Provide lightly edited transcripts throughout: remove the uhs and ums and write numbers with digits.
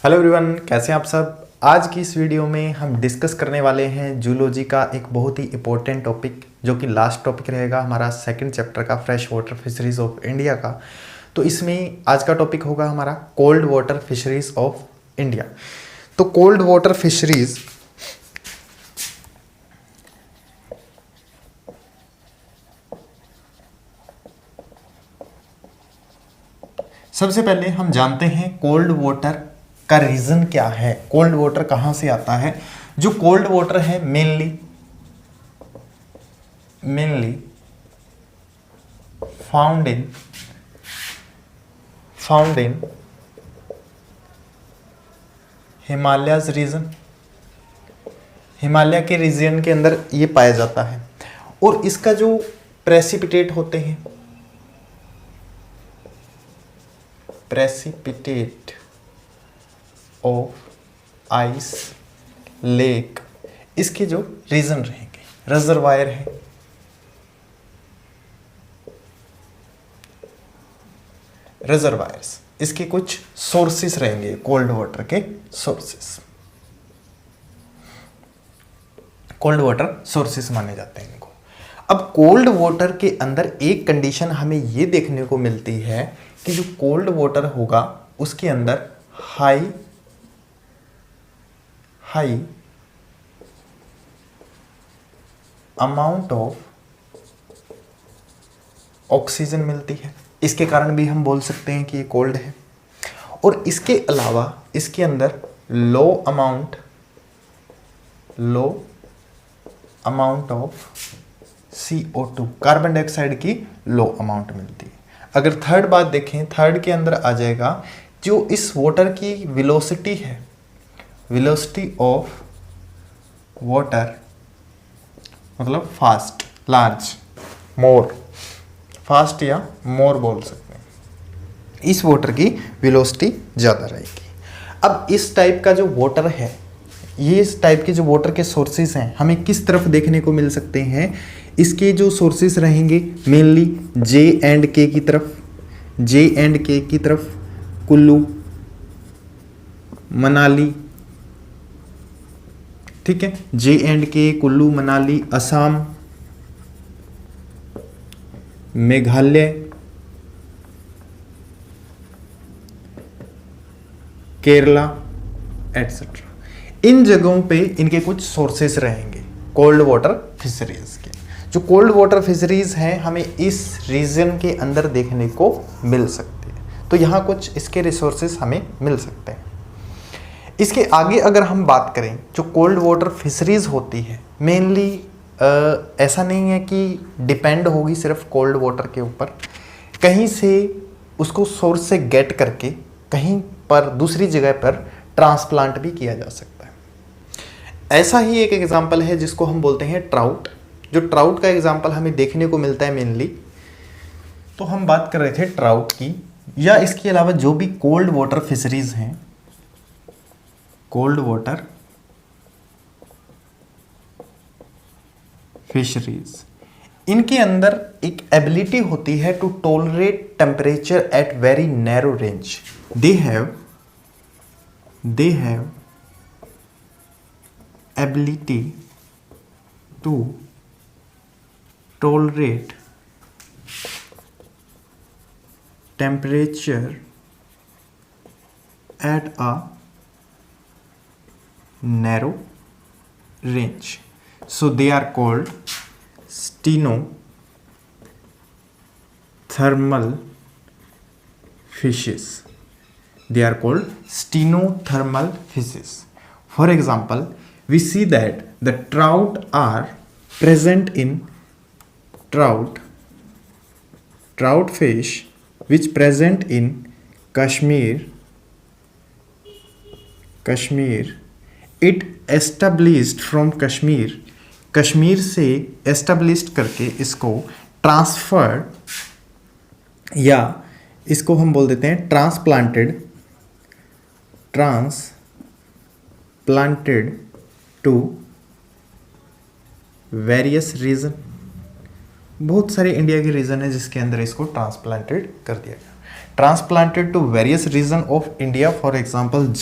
Hello everyone, कैसे हैं आप सब। आज की इस वीडियो में हम डिस्कस करने वाले हैं जूलॉजी का एक बहुत ही इंपॉर्टेंट टॉपिक, जो कि लास्ट टॉपिक रहेगा हमारा सेकंड चैप्टर का, fresh water fisheries of India का। तो इसमें आज का टॉपिक होगा हमारा cold water fisheries of India. तो कोल्ड वाटर फिशरीज सबसे पहले हम जानते हैं कोल्ड वाटर का रीज़न क्या है, कोल्ड वाटर कहाँ से आता है। जो कोल्ड वाटर है mainly found in Himalayas region, Himalaya के रीजन के अंदर ये पाया जाता है। और इसका जो प्रेसिपिटेट होते हैं, प्रेसिपिटेट ऑफ आइस लेक, इसके जो रीजन रहेंगे, रिजर्वायर है, रिजर्वायर्स, इसके कुछ सोर्सेस रहेंगे, कोल्ड वाटर के सोर्सेस, कोल्ड वाटर सोर्सेस माने जाते हैं इनको। अब कोल्ड वाटर के अंदर एक कंडीशन हमें ये देखने को मिलती है कि जो कोल्ड वाटर होगा उसके अंदर हाई अमाउंट ऑफ ऑक्सीजन मिलती है। इसके कारण भी हम बोल सकते हैं कि ये कोल्ड है। और इसके अलावा इसके अंदर लो amount of CO2, carbon dioxide की लो अमाउंट मिलती है। अगर थर्ड बात देखें, थर्ड के अंदर आ जाएगा जो इस वाटर की वेलोसिटी है, वेलोसिटी ऑफ वाटर, मतलब फास्ट, लार्ज, मोर, फास्ट या मोर बोल सकते हैं। इस वाटर की वेलोसिटी ज़्यादा रहेगी। अब इस टाइप का जो वाटर है, ये इस टाइप के जो वाटर के सोर्सेज हैं, हमें किस तरफ देखने को मिल सकते हैं। इसके जो सोर्सेज रहेंगे मेनली J&K की तरफ, कुल्लू, मनाली, ठीक है, J&K, कुल्लू, मनाली, असम, मेघालय, केरला एटसेट्रा। इन जगहों पे इनके कुछ सोर्सेस रहेंगे कोल्ड वाटर फिशरीज के। जो कोल्ड वाटर फिशरीज हैं हमें इस रीजन के अंदर देखने को मिल सकते हैं। तो यहाँ कुछ इसके रिसोर्सेस हमें मिल सकते हैं। इसके आगे अगर हम बात करें, जो कोल्ड वाटर फिशरीज होती है मेनली ऐसा नहीं है कि डिपेंड होगी सिर्फ कोल्ड वाटर के ऊपर, कहीं से उसको सोर्स से गेट करके कहीं पर दूसरी जगह पर ट्रांसप्लांट भी किया जा सकता है। ऐसा ही एक एग्जांपल है जिसको हम बोलते हैं ट्राउट। जो ट्राउट का एग्जांपल हमें देखने को मिलता है मेनली, तो हम बात कर रहे थे ट्राउट की, या इसके अलावा जो भी कोल्ड वाटर फिशरीज हैं, कोल्ड वाटर फिशरीज, इनके अंदर एक एबिलिटी होती है to tolerate temperature at very narrow range. They have ability to tolerate temperature at a narrow range, so they are called stenothermal fishes. They are called stenothermal fishes. For example, we see that the trout are present in trout fish which present in Kashmir. It established from Kashmir से established करके इसको transferred, या इसको हम बोल देते हैं transplanted to various reason, बहुत सारे इंडिया के रीजन है जिसके अंदर इसको ट्रांसप्लांटेड कर दिया गया। Transplanted to various region of India, for example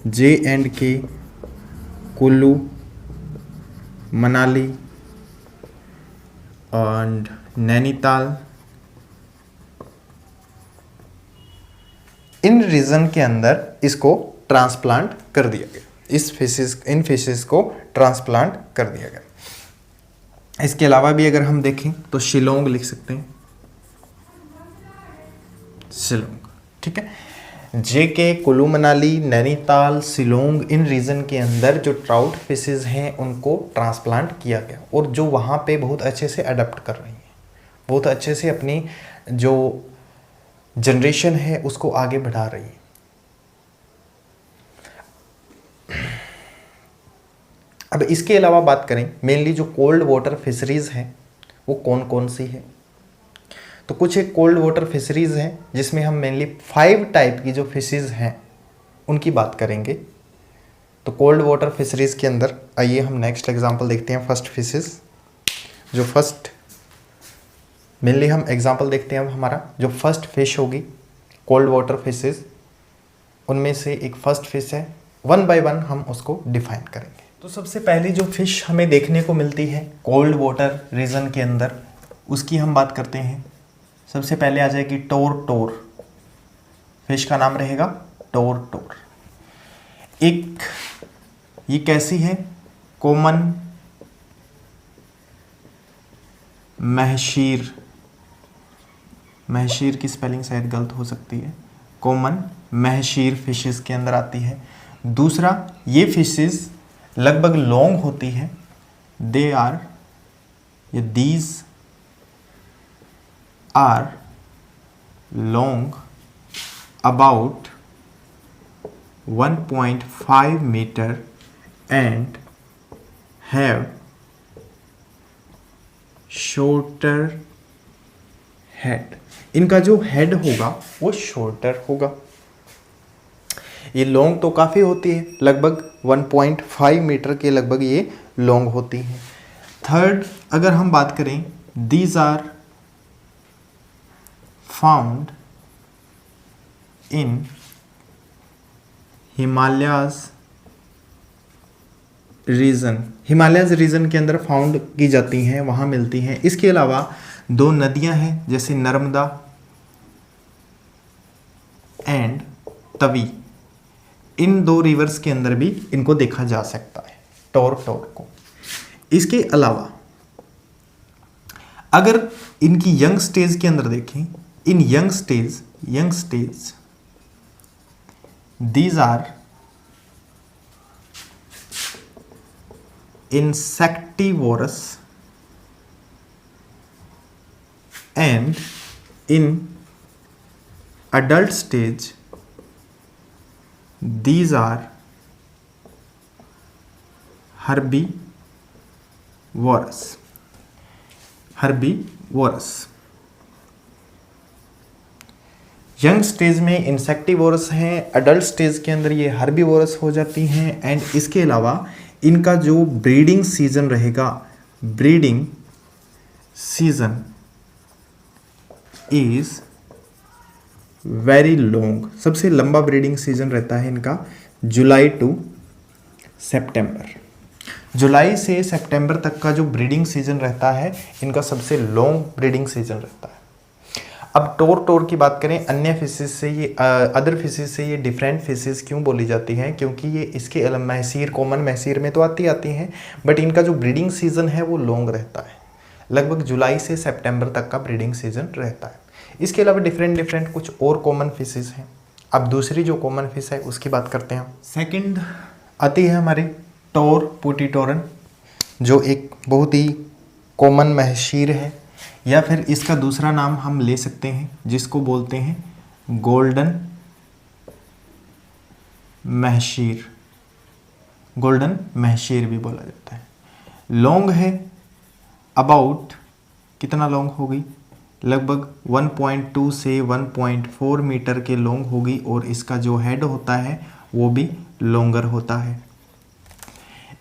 J&K, Kullu, Manali and Nainital. इन रीजन के अंदर इसको ट्रांसप्लांट कर दिया गया, इन फिशेस को ट्रांसप्लांट कर दिया गया। इसके अलावा भी अगर हम देखें तो शिलोंग लिख सकते हैं, शिलोंग, ठीक है। JK, कुल्लू मनाली, नैनीताल, शिलोंग, इन रीजन के अंदर जो ट्राउट फिशेस हैं उनको ट्रांसप्लांट किया गया और जो वहाँ पे बहुत अच्छे से अडप्ट कर रही हैं, बहुत अच्छे से अपनी जो जनरेशन है उसको आगे बढ़ा रही है। अब इसके अलावा बात करें मेनली जो कोल्ड वाटर फिशरीज हैं वो कौन कौन सी है, तो कुछ एक कोल्ड वाटर फिशरीज हैं जिसमें हम मेनली 5 टाइप की जो फिशेज हैं उनकी बात करेंगे। तो कोल्ड वाटर फिशरीज के अंदर आइए हम नेक्स्ट एग्जांपल देखते हैं। फर्स्ट फिशेज, जो फर्स्ट मेनली हम एग्जांपल देखते हैं, हमारा जो फर्स्ट फिश होगी कोल्ड वाटर फिशेज, उनमें से एक फर्स्ट फिश है। 1 बाय 1 हम उसको डिफाइन करेंगे। तो सबसे पहली जो फिश हमें देखने को मिलती है कोल्ड वाटर रीजन के अंदर, उसकी हम बात करते हैं। सबसे पहले आ जाएगी टोर। फिश का नाम रहेगा टोर। एक ये कैसी है, कॉमन महशीर की स्पेलिंग शायद गलत हो सकती है, कॉमन महशीर फिशेस के अंदर आती है। दूसरा, ये फिशेस लगभग लॉन्ग होती है, these are long about 1.5 metre and have shorter head. इनका जो हेड होगा वो शॉर्टर होगा। ये लॉन्ग तो काफ़ी होती है, लगभग 1.5 मीटर के लगभग ये लॉन्ग होती है। थर्ड, अगर हम बात करें, these are found in Himalayas region के अंदर फाउंड की जाती हैं, वहाँ मिलती हैं। इसके अलावा 2 नदियाँ हैं जैसे Narmada and Tawi, in 2 reverse के अंदर भी इनको देखा जा सकता है, टोर को। इसके अलावा अगर इनकी यंग स्टेज के अंदर देखें, in young stage these are insectivorous and in adult stage these are herbivorous। Young stage में इंसेक्टिवोरस हैं, अडल्ट स्टेज के अंदर ये हर्बीवोरस हो जाती हैं। एंड इसके अलावा इनका जो ब्रीडिंग सीजन रहेगा, breeding season is very long, सबसे लंबा ब्रीडिंग सीजन रहता है इनका जुलाई टू सितंबर। जुलाई से सितंबर तक का जो ब्रीडिंग सीजन रहता है इनका सबसे लॉन्ग ब्रीडिंग सीजन रहता है। अब टोर की बात करें, अन्य फिशेस से ये अदर फिशेस से ये डिफरेंट फिशेस क्यों बोली जाती हैं, क्योंकि ये इसके महसीर, कॉमन महसीर में तो आती हैं, बट इनका जो ब्रीडिंग सीजन है वो लॉन्ग रहता है, लगभग जुलाई से सितंबर तक का ब्रीडिंग सीजन रहता है। इसके अलावा डिफरेंट कुछ और कॉमन फिशेस हैं। अब दूसरी जो कॉमन फिश है उसकी बात करते हैं। सेकंड आती है हमारी टोर पुटीटोरन, जो एक बहुत ही कॉमन महशीर है, या फिर इसका दूसरा नाम हम ले सकते हैं जिसको बोलते हैं गोल्डन महशीर भी बोला जाता है। लॉन्ग है, अबाउट कितना लॉन्ग होगी, लगभग 1.2 से 1.4 मीटर के लॉन्ग होगी, और इसका जो हेड होता है वो भी लॉन्गर होता है।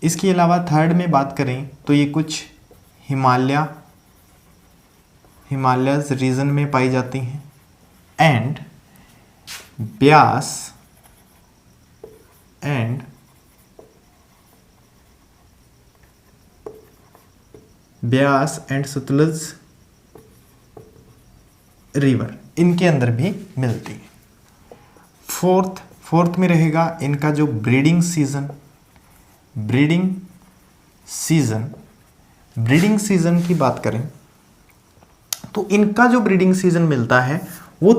इसके अलावा थर्ड में बात करें तो ये कुछ हिमालयस रीजन में पाई जाती हैं, and Beas and Sutlej river इनके अंदर भी मिलती है। फोर्थ में रहेगा इनका जो ब्रीडिंग सीजन की बात करें तो इनका जो ब्रीडिंग सीजन मिलता है वो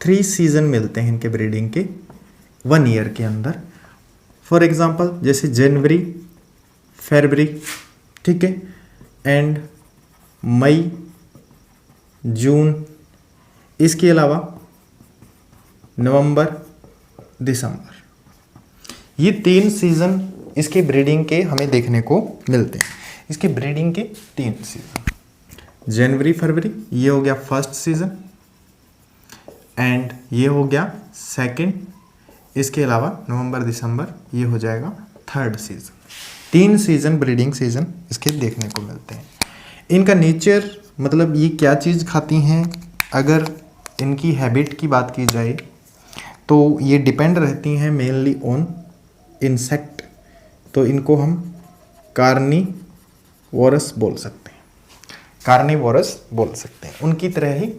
थ्री सीजन मिलते हैं इनके ब्रीडिंग के 1 ईयर के अंदर। फॉर एग्जाम्पल जैसे जनवरी, फरवरी, ठीक है, एंड मई, जून, इसके अलावा नवंबर, दिसंबर, ये 3 सीजन इसके ब्रीडिंग के हमें देखने को मिलते हैं। इसकी ब्रीडिंग के 3 सीजन, जनवरी फरवरी ये हो गया फर्स्ट सीजन, एंड ये हो गया सेकंड, इसके अलावा नवंबर दिसंबर ये हो जाएगा third season. 3 season breeding season इसके देखने को मिलते हैं। इनका नेचर मतलब ये क्या चीज़ खाती हैं, अगर इनकी हैबिट की बात की जाए तो ये डिपेंड रहती हैं मेनली ऑन इंसेक्ट, तो इनको हम कार्निवोरस बोल सकते हैं, उनकी तरह ही,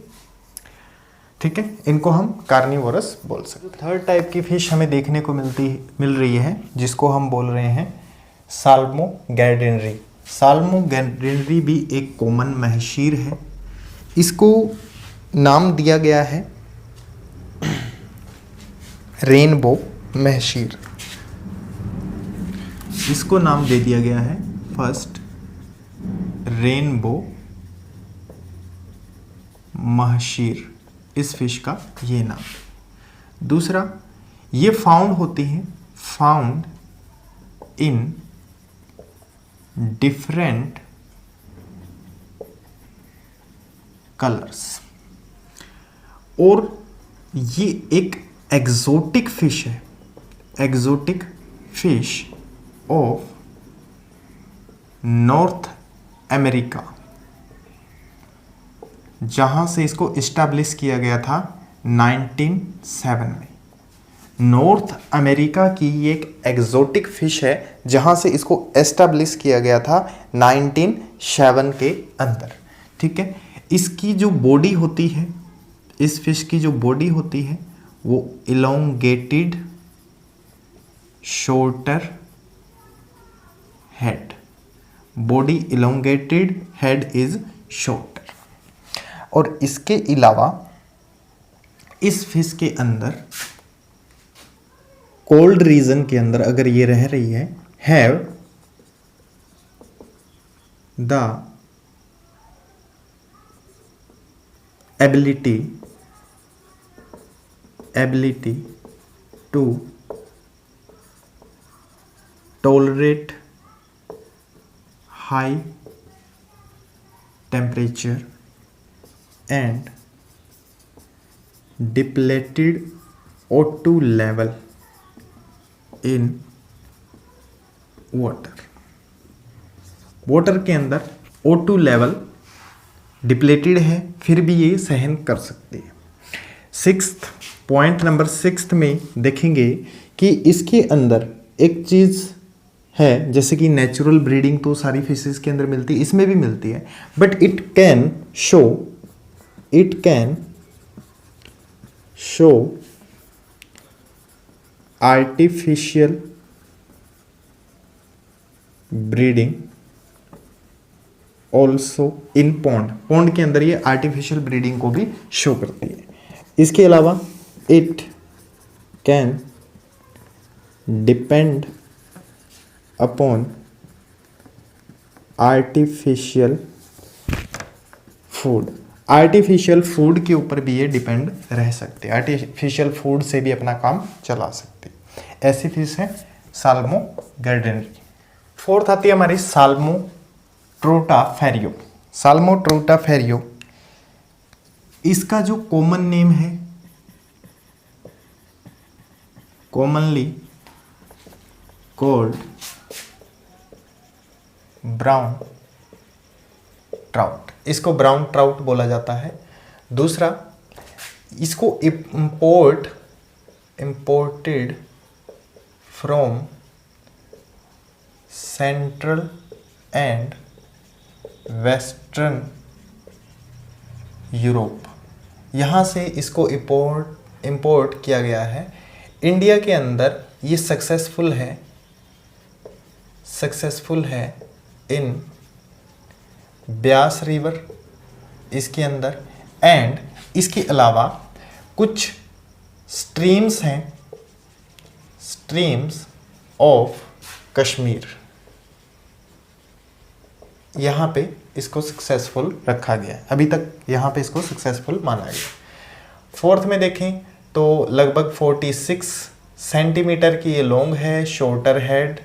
ठीक है, इनको हम कार्निवोरस बोल सकते हैं। थर्ड टाइप की फिश हमें देखने को मिल रही है जिसको हम बोल रहे हैं साल्मोगैंडेनरी। साल्मोगैंडेनरी भी एक कॉमन महशीर है। इसको नाम दिया गया है रेनबो महशीर, इसको नाम दे दिया गया है फर्स्ट रेनबो महशीर, इस फिश का ये नाम। दूसरा, ये फाउंड इन डिफरेंट कलर्स, और ये एक एग्जोटिक फिश है, exotic fish of north America, जहां से इसको इस्टेब्लिश किया गया था 1907 में। नॉर्थ अमेरिका की ये एक एग्जोटिक फिश है जहां से इसको एस्टेब्लिश किया गया था 1907 के अंदर, ठीक है। इसकी जो बॉडी होती है, इस फिश की जो बॉडी होती है वो elongated shorter head, body elongated, head is shorter. और इसके अलावा इस फिश के अंदर कोल्ड रीजन के अंदर अगर ये रह रही है, have the ability to tolerate high temperature and depleted O2 level in water के अंदर O2 लेवल डिप्लेटेड है फिर भी ये सहन कर सकती है। पॉइंट नंबर 6 में देखेंगे कि इसके अंदर एक चीज़ है, जैसे कि नेचुरल ब्रीडिंग तो सारी फिशेस के अंदर मिलती है, इसमें भी मिलती है, but it can show artificial breeding also in pond के अंदर ये आर्टिफिशियल ब्रीडिंग को भी शो करती है। इसके अलावा it can depend upon artificial food के ऊपर भी ये डिपेंड रह सकते हैं, आर्टिफिशियल फूड से भी अपना काम चला सकते हैं। ऐसी फिश है साल्मोगैंडेनरी। फोर्थ आती है हमारी साल्मोट्रोटाफेरियो। इसका जो कॉमन नेम है, कॉमनली कॉल्ड ब्राउन ट्राउट, इसको ब्राउन ट्राउट बोला जाता है। दूसरा, इसको imported from central and western Europe, यहाँ से इसको इंपोर्ट किया गया है। इंडिया के अंदर ये सक्सेसफुल है इन ब्यास रिवर इसके अंदर, एंड इसके अलावा कुछ स्ट्रीम्स हैं, स्ट्रीम्स ऑफ कश्मीर, यहाँ पे इसको सक्सेसफुल रखा गया है। अभी तक यहाँ पे इसको सक्सेसफुल माना गया। फोर्थ में देखें तो लगभग 46 सेंटीमीटर की ये लॉन्ग है, शॉर्टर हेड।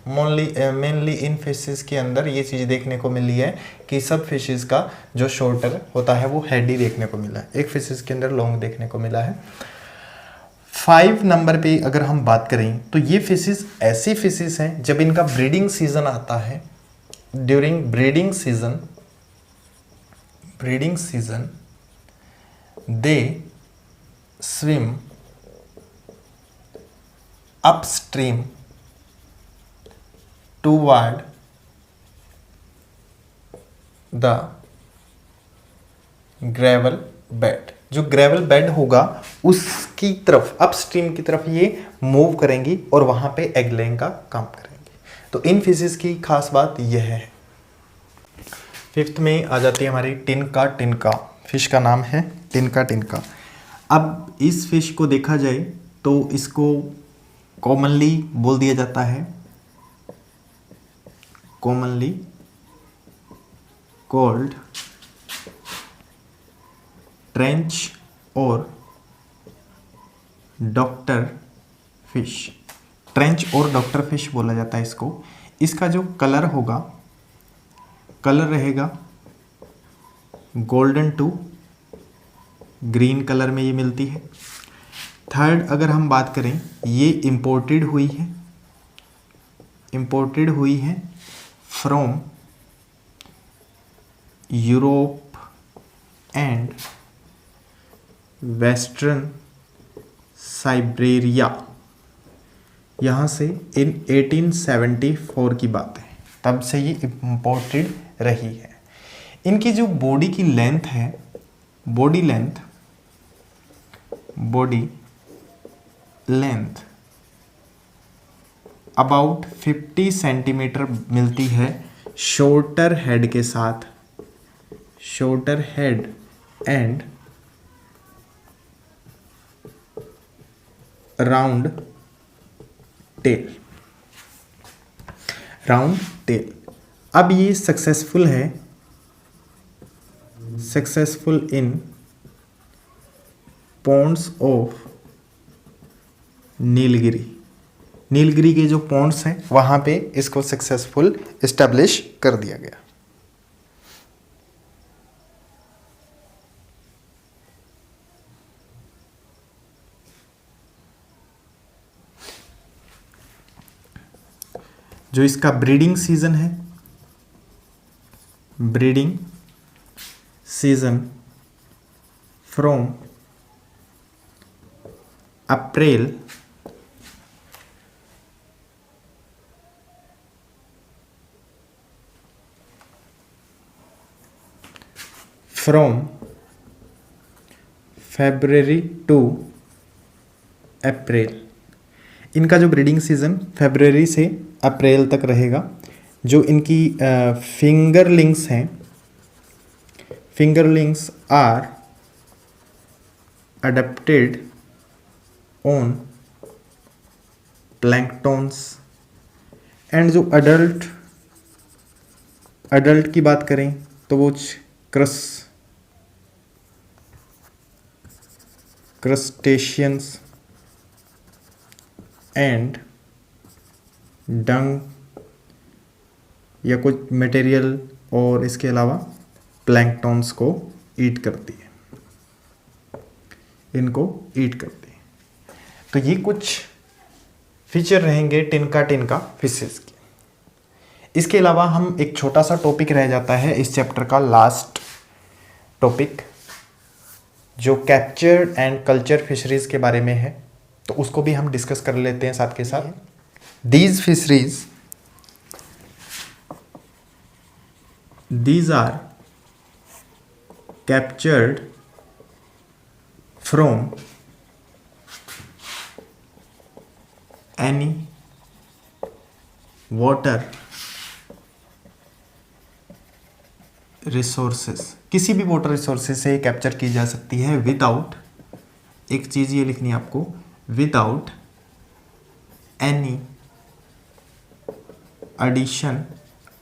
मेनली इन फिशेस के अंदर ये चीज़ देखने को मिली है कि सब फिशेस का जो शॉर्टर होता है वो हेड ही देखने को मिला है, एक फिशेस के अंदर लॉन्ग देखने को मिला है। 5 नंबर पे अगर हम बात करें तो ये फिशेस ऐसी फिशेस हैं जब इनका ब्रीडिंग सीजन आता है, during breeding season they swim upstream toward the gravel bed. जो ग्रेवल बेड होगा उसकी तरफ, अपस्ट्रीम की तरफ ये मूव करेंगी और वहां पे एग लेइंग का काम करेंगी। तो इन फिशेस की खास बात यह है। 5th में आ जाती है हमारी टिनका। फिश का नाम है टिनका। अब इस फिश को देखा जाए तो इसको कॉमनली बोल दिया जाता है, कॉमनली कॉल्ड ट्रेंच और डॉक्टर फिश। ट्रेंच और डॉक्टर फिश बोला जाता है इसको। इसका जो कलर होगा, कलर रहेगा गोल्डन टू ग्रीन कलर में ये मिलती है। थर्ड, अगर हम बात करें, ये इंपोर्टेड हुई है from Europe and western Siberia, यहाँ से इन 1874 की बात है, तब से ये इंपोर्टेड रही है। इनकी जो बॉडी की लेंथ है, बॉडी लेंथ अबाउट 50 सेंटीमीटर मिलती है शॉर्टर हेड के साथ, shorter head and round tail. अब ये successful in ponds of Nilgiri के जो पॉन्ड्स हैं वहां पे इसको सक्सेसफुल एस्टेब्लिश कर दिया गया। जो इसका ब्रीडिंग सीजन है, breeding season from April February to April. इनका जो ब्रीडिंग सीजन फरवरी से अप्रैल तक रहेगा। जो इनकी फिंगरलिंग्स हैं, fingerlings are adapted on planktons and जो अडल्ट की बात करें तो वो क्रस्टेशियंस एंड डंग या कुछ मटेरियल और इसके अलावा प्लैंक्टॉन्स को ईट करती है, इनको ईट करती है। तो ये कुछ फीचर रहेंगे टिनका फिशेस के। इसके अलावा हम एक छोटा सा टॉपिक रह जाता है इस चैप्टर का, लास्ट टॉपिक, जो कैप्चर्ड एंड कल्चर फिशरीज के बारे में है, तो उसको भी हम डिस्कस कर लेते हैं साथ के साथ। These fisheries, these are captured from any water resources, किसी भी वाटर रिसोर्सेज से कैप्चर की जा सकती है विदाउट, एक चीज़ ये लिखनी है आपको, without any addition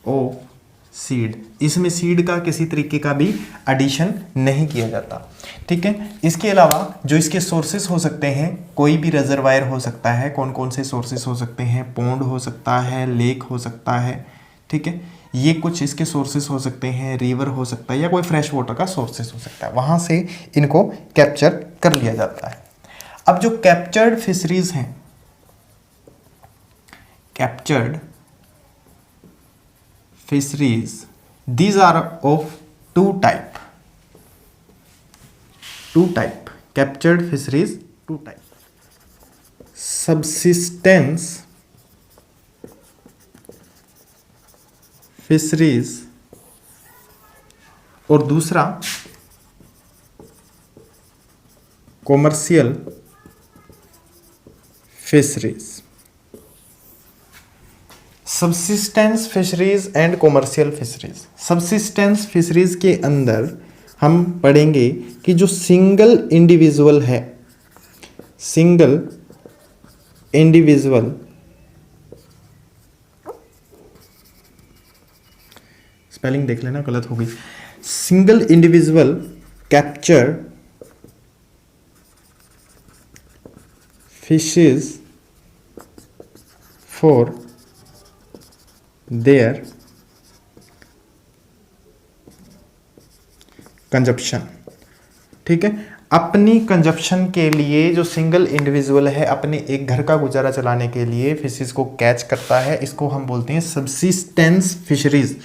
of seed. इसमें सीड का किसी तरीके का भी एडिशन नहीं किया जाता, ठीक है। इसके अलावा जो इसके सोर्सेस हो सकते हैं, कोई भी रिजर्वायर हो सकता है। कौन कौन से सोर्सेस हो सकते हैं? पॉन्ड हो सकता है, लेक हो सकता है, ठीक है। ये कुछ इसके सोर्सेस हो सकते हैं, रिवर हो सकता है, या कोई फ्रेश वाटर का सोर्सेस हो सकता है, वहाँ से इनको कैप्चर कर लिया जाता है। अब जो कैप्चर्ड फिशरीज हैं, captured fisheries, these are of two type, captured fisheries two type, subsistence fisheries और दूसरा commercial fisheries. Subsistence fisheries and commercial fisheries. Subsistence fisheries के अंदर हम पढ़ेंगे कि जो सिंगल इंडिविजुअल है, सिंगल इंडिविजुअल, स्पेलिंग देख लेना गलत हो गई, single individual capture fishes for their consumption, ठीक है। अपनी कंजप्शन के लिए जो सिंगल इंडिविजुअल है, अपने एक घर का गुजारा चलाने के लिए फिशेस को कैच करता है, इसको हम बोलते हैं सबसिस्टेंस फिशरीज।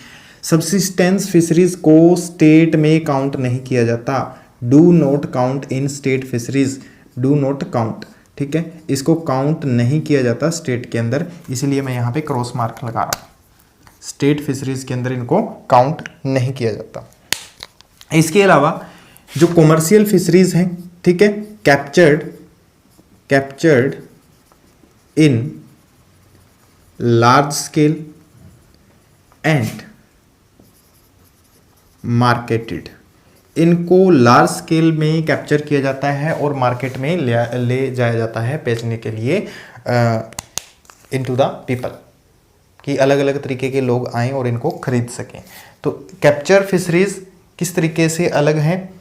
सबसिस्टेंस फिशरीज को स्टेट में काउंट नहीं किया जाता, do not count in state fisheries, do not count, ठीक है। इसको काउंट नहीं किया जाता स्टेट के अंदर, इसलिए मैं यहाँ पे क्रॉस मार्क लगा रहा हूँ। स्टेट फिशरीज के अंदर इनको काउंट नहीं किया जाता। इसके अलावा जो कॉमर्शियल फिशरीज हैं, ठीक है, captured in large scale and marketed, इनको लार्ज स्केल में कैप्चर किया जाता है और मार्केट में ले जाया जाता है बेचने के लिए इनटू द पीपल, कि अलग अलग तरीके के लोग आएँ और इनको खरीद सकें। तो कैप्चर फिशरीज किस तरीके से अलग हैं,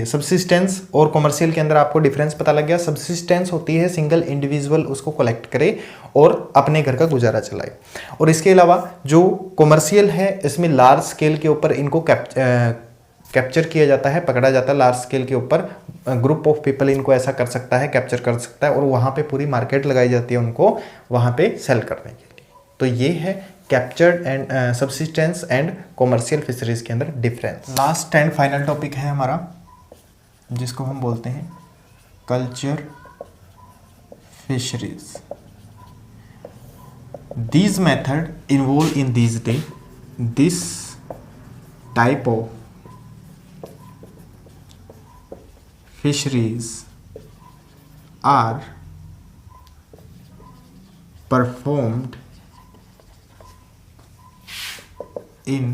सबसिस्टेंस और कॉमर्शियल के अंदर आपको डिफरेंस पता लग गया। सबसिस्टेंस होती है सिंगल इंडिविजुअल उसको कलेक्ट करे और अपने घर का गुजारा चलाए, और इसके अलावा जो कॉमर्शियल है इसमें लार्ज स्केल के ऊपर इनको कैप्चर किया जाता है, पकड़ा जाता है लार्ज स्केल के ऊपर। ग्रुप ऑफ पीपल इनको ऐसा कर सकता है, कैप्चर कर सकता है, और वहाँ पे पूरी मार्केट लगाई जाती है उनको वहाँ पे सेल करने के लिए। तो ये है captured and subsistence and commercial fisheries के अंदर difference. Last and final topic है हमारा, जिसको हम बोलते हैं culture fisheries. These method involved in these day, this type of fisheries are performed in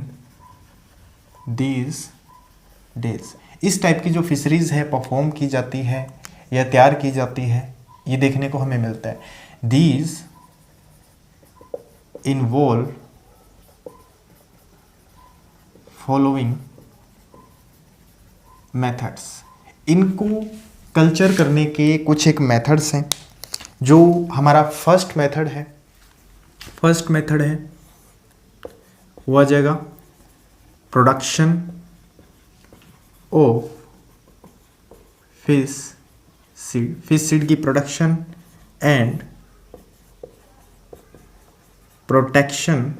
these days। इस टाइप की जो फिशरीज है परफॉर्म की जाती है या तैयार की जाती है, ये देखने को हमें मिलता है। These involve following methods। इनको कल्चर करने के कुछ एक मेथड्स हैं। जो हमारा फर्स्ट मेथड है वो आ जाएगा प्रोडक्शन ऑफ फिश सीड की production and protection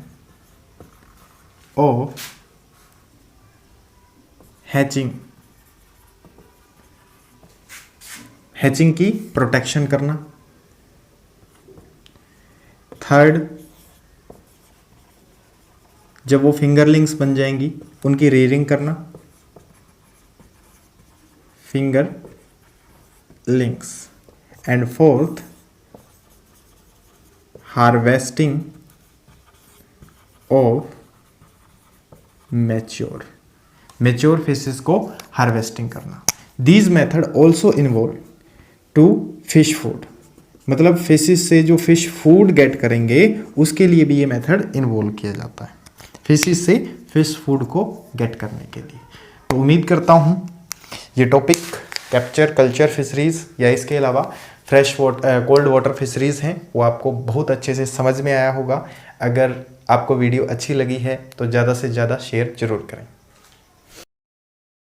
of hatching, hatching की प्रोटेक्शन करना। थर्ड, जब वो फिंगरलिंग्स बन जाएंगी उनकी रेयरिंग करना, fingerlings. And fourth, harvesting of mature fishes को हार्वेस्टिंग करना। These method also involve to fish food, मतलब फिशेस से जो फिश फूड गेट करेंगे उसके लिए भी ये मेथड इन्वॉल्व किया जाता है, फिशेस से फिश फूड को गेट करने के लिए। तो उम्मीद करता हूँ ये टॉपिक कैप्चर कल्चर फिशरीज़ या इसके अलावा fresh water cold water fisheries हैं वो आपको बहुत अच्छे से समझ में आया होगा। अगर आपको वीडियो अच्छी लगी है तो ज़्यादा से ज़्यादा शेयर ज़रूर करें।